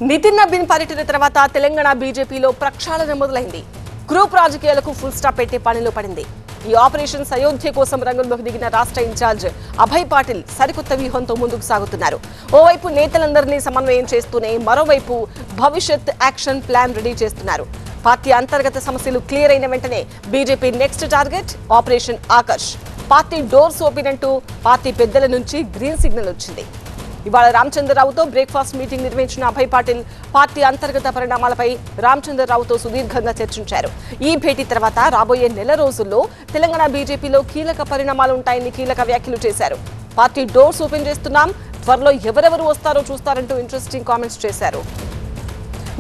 నితిన్ నబీన్ పర్యటన తర్వాత తెలంగాణ బీజేపీలో ప్రక్షాళన మొదలైంది. గ్రూప్ రాజకీయాలకు ఫుల్ స్టాప్ పెట్టే పనిలో పడింది. ఈ ఆపరేషన్ అయోధ్య కోసం రంగంలోకి దిగిన రాష్ట్ర ఇన్ఛార్జ్ అభయ్ పాటిల్ సరికొత్త వ్యూహంతో ముందుకు సాగుతున్నారు. ఓవైపు నేతలందరినీ సమన్వయం చేస్తూనే మరోవైపు భవిష్యత్ యాక్షన్ ప్లాన్ రెడీ చేస్తున్నారు. పార్టీ అంతర్గత సమస్యలు క్లియర్ అయిన వెంటనే BJP next target operation Aakarsh. Party doors open అంటూ పార్టీ పెద్దల నుంచి గ్రీన్ సిగ్నల్ వచ్చింది. ఇవాళ రామచంద్రరావుతో బ్రేక్ఫాస్ట్ మీటింగ్ నిర్వహించిన అభయ్ పాటిల్ పార్టీ అంతర్గత పరిణామాలపై రామచంద్రరావుతో సుదీర్ఘంగా చర్చించారు. ఈ భేటీ తర్వాత రాబోయే నెల రోజుల్లో తెలంగాణ బీజేపీలో కీలక పరిణామాలు ఉంటాయని కీలక వ్యాఖ్యలు చేశారు. పార్టీ డోర్స్ ఓపెన్ చేస్తున్నాం, త్వరలో ఎవరెవరు వస్తారో చూస్తారంటూ ఇంట్రెస్టింగ్ కామెంట్స్ చేశారు.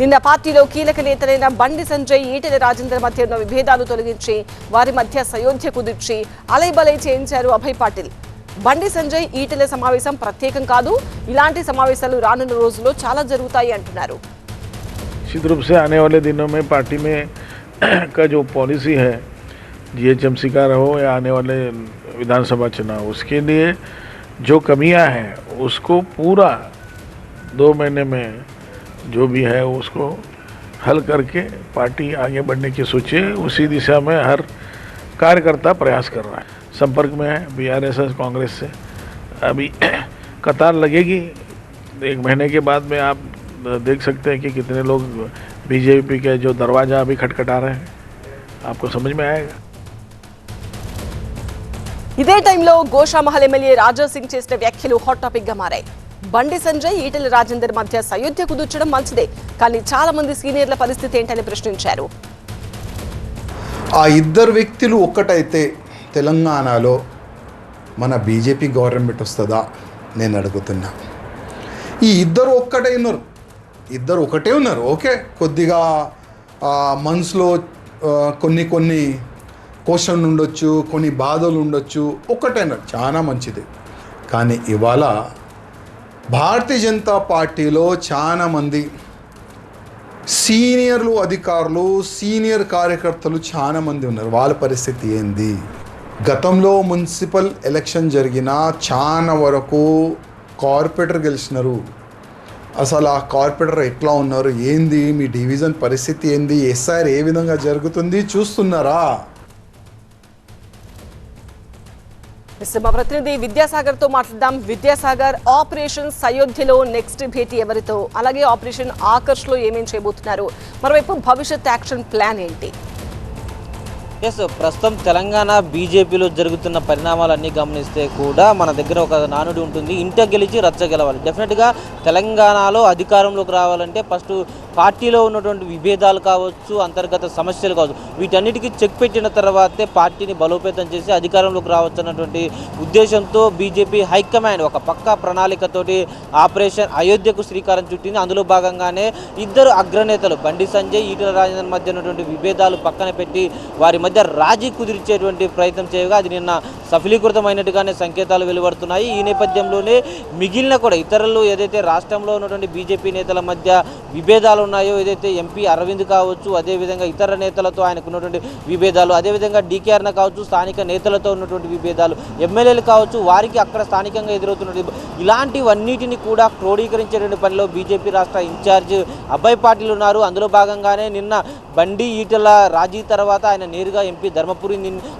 నిన్న పార్టీలో కీలక నేతలైన బండి సంజయ్, ఈటెల రాజేందర్ మధ్య ఉన్న విభేదాలు తొలగించి వారి మధ్య సయోధ్య కుదిర్చి అలైబలై చేయించారు అభయ్ పాటిల్. బండి సంజయ్ ఈటెల సమావేశం ప్రత్యేకం కాదు, ఇలాంటి సమావేశాలు రానున్న రోజుల్లో చాలా జరుగుతాయి అంటున్నారు. निश्चित रूप से आने वाले दिनों में पार्टी में का जो पॉलिसी है जीएचएमसी का रहो या आने वाले विधानसभा चुनाव, उसके लिए जो कमियां हैं उसको पूरा 2 महीने में जो भी है उसको हल करके पार्टी आगे बढ़ने की सोचे, उसी दिशा में हर कार्यकर्ता प्रयास कर रहा है. संपर्क में है बीआरएस कांग्रेस से. अभी कतार लगेगी. 1 महीने के बाद में आप देख सकते हैं कि कितने लोग बीजेपी के जो दरवाजा अभी खटखटा रहे हैं, आपको समझ में आएगा. ఇదే టైంలో గోషామహల్ ఎమ్మెల్యే రాజా సింగ్ చేసిన వ్యాఖ్యలు హాట్ టాపిక్ గా మారాయి. బండి సంజయ్, ఈటెల రాజేందర్ మధ్య సయోధ్య కుదుర్చడం మంచిదే, కానీ చాలా మంది సీనియర్ల పరిస్థితి ఏంటని ప్రశ్నించారు. ఆ ఇద్దరు వ్యక్తులు ఒక్కటైతే తెలంగాణలో మన బీజేపీ గవర్నమెంట్ వస్తుందా నేను అడుగుతున్నా. ఈ ఇద్దరు ఒకటే ఉన్నారు. ఓకే, కొద్దిగా మనసులో కొన్ని క్వశ్చన్ ఉండొచ్చు, కొన్ని బాధలు ఉండొచ్చు, ఒక్కటైనా చాలా మంచిది. కానీ ఇవాళ భారతీయ జనతా పార్టీలో చాలామంది సీనియర్లు, అధికారులు, సీనియర్ కార్యకర్తలు చాలామంది ఉన్నారు. వాళ్ళ పరిస్థితి ఏంది? గతంలో మున్సిపల్ ఎలక్షన్ జరిగిన చాలా వరకు కార్పొరేటర్ గెలిచినారు. అసలు ఆ కార్పొరేటర్ ఎట్లా ఉన్నారు, ఏంది మీ డివిజన్ పరిస్థితి ఏంది, ఎస్ఆర్ ఏ విధంగా జరుగుతుంది చూస్తున్నారా? మా ప్రతినిధి విద్యాసాగర్ తో మాట్లాడదాం. విద్యాసాగర్, ఆపరేషన్ అయోధ్యలో నెక్స్ట్ భేటీ ఎవరితో, అలాగే ఆపరేషన్ ఆకర్ష్ లో ఏమేం చేయబోతున్నారు, మరోవైపు భవిష్యత్ యాక్షన్ ప్లాన్ ఏంటి? ప్రస్తుతం తెలంగాణ బీజేపీలో జరుగుతున్న పరిణామాలన్నీ గమనిస్తే కూడా మన దగ్గర ఒక నానుడి ఉంటుంది, ఇంట గెలిచి రచ్చ గెలవాలి. డెఫినెట్గా తెలంగాణలో అధికారంలోకి రావాలంటే ఫస్ట్ పార్టీలో ఉన్నటువంటి విభేదాలు కావచ్చు, అంతర్గత సమస్యలు కావచ్చు, వీటన్నిటికీ చెక్ పెట్టిన తర్వాతే పార్టీని బలోపేతం చేసి అధికారంలోకి రావచ్చు అన్నటువంటి ఉద్దేశంతో బీజేపీ హైకమాండ్ ఒక పక్కా ప్రణాళికతోటి ఆపరేషన్ అయోధ్యకు శ్రీకారం చుట్టింది. అందులో భాగంగానే ఇద్దరు అగ్రనేతలు బండి సంజయ్, ఈటెల రాజేందర్ మధ్య ఉన్నటువంటి విభేదాలు పక్కన పెట్టి వారి మధ్య రాజీ కుదిర్చేటువంటి ప్రయత్నం చేయగా అది నిన్న సఫలీకృతమైనట్టుగానే సంకేతాలు వెలువడుతున్నాయి. ఈ నేపథ్యంలోనే మిగిలిన కూడా ఇతరులు ఏదైతే రాష్ట్రంలో ఉన్నటువంటి బీజేపీ నేతల మధ్య విభేదాలు ఉన్నాయో, ఏదైతే ఎంపీ అరవింద్ కావచ్చు, అదేవిధంగా ఇతర నేతలతో ఆయనకు ఉన్నటువంటి విభేదాలు, అదేవిధంగా డీకేఆర్న కావచ్చు, స్థానిక నేతలతో ఉన్నటువంటి విభేదాలు, ఎమ్మెల్యేలు కావచ్చు, వారికి అక్కడ స్థానికంగా ఎదురవుతున్నటువంటి ఇలాంటివన్నిటిని కూడా క్రోడీకరించేటువంటి పనిలో బీజేపీ రాష్ట్ర ఇన్ఛార్జ్ అభయ్ పాటిల్ ఉన్నారు. అందులో భాగంగానే నిన్న బండి ఈటెల రాజీ తర్వాత ఆయన నేరుగా ఎంపీ ధర్మపురి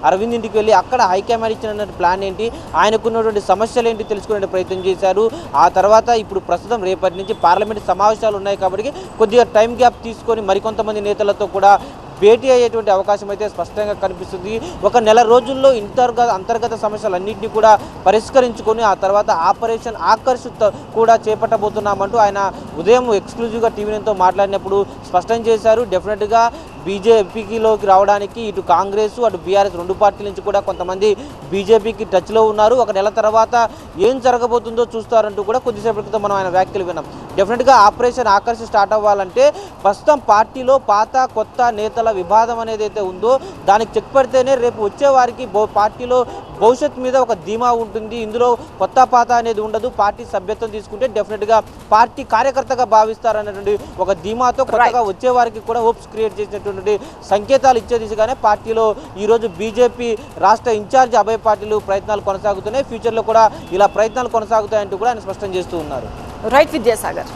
అరవింద్ ఇంటికి వెళ్ళి అక్కడ హైకమాండ్ ఇచ్చిన ప్లాన్ ఏంటి, ఆయనకున్నటువంటి సమస్యలు ఏంటి తెలుసుకునే ప్రయత్నం చేశారు. ఆ తర్వాత ఇప్పుడు ప్రస్తుతం రేపటి నుంచి పార్లమెంట్ సమావేశాలు ఉన్నాయి కాబట్టి కొద్దిగా టైం గ్యాప్ తీసుకొని మరికొంతమంది నేతలతో కూడా భేటీ అయ్యేటువంటి అవకాశం అయితే స్పష్టంగా కనిపిస్తుంది. ఒక నెల రోజుల్లో అంతర్గత సమస్యలన్నింటినీ కూడా పరిష్కరించుకొని ఆ తర్వాత ఆపరేషన్ ఆకర్ష్ కూడా చేపట్టబోతున్నామంటూ ఆయన ఉదయం ఎక్స్క్లూజివ్గా టీవీతో మాట్లాడినప్పుడు స్పష్టం చేశారు. డెఫినెట్గా బీజేపీలోకి రావడానికి ఇటు కాంగ్రెస్, అటు బీఆర్ఎస్ 2 పార్టీల నుంచి కూడా కొంతమంది బీజేపీకి టచ్లో ఉన్నారు. ఒక నెల తర్వాత ఏం జరగబోతుందో చూస్తారంటూ కూడా కొద్దిసేపటి క్రితం మనం ఆయన వ్యాఖ్యలు విన్నాం. డెఫినెట్గా ఆపరేషన్ ఆకర్ష్ స్టార్ట్ అవ్వాలంటే ప్రస్తుతం పార్టీలో పాత కొత్త నేతల వివాదం అనేది అయితే ఉందో దానికి చెక్ పెడితేనే రేపు వచ్చే వారికి పార్టీలో భవిష్యత్ మీద ఒక ధీమా ఉంటుంది. ఇందులో కొత్త పాత అనేది ఉండదు. పార్టీ సభ్యత్వం తీసుకుంటే డెఫినెట్గా పార్టీ కార్యకర్తగా భావిస్తారనేటువంటి ఒక ధీమాతో కొత్తగా వచ్చే వారికి కూడా హోప్స్ క్రియేట్ చేసినటువంటి సంకేతాలు ఇచ్చే దిశగానే పార్టీలో ఈరోజు బీజేపీ రాష్ట్ర ఇన్ఛార్జ్ అభయ్ పాటిల్ ప్రయత్నాలు కొనసాగుతున్నాయి. ఫ్యూచర్లో కూడా ఇలా ప్రయత్నాలు కొనసాగుతాయంటూ కూడా ఆయన స్పష్టం చేస్తూ ఉన్నారు. రైట్ విద్యాసాగర్.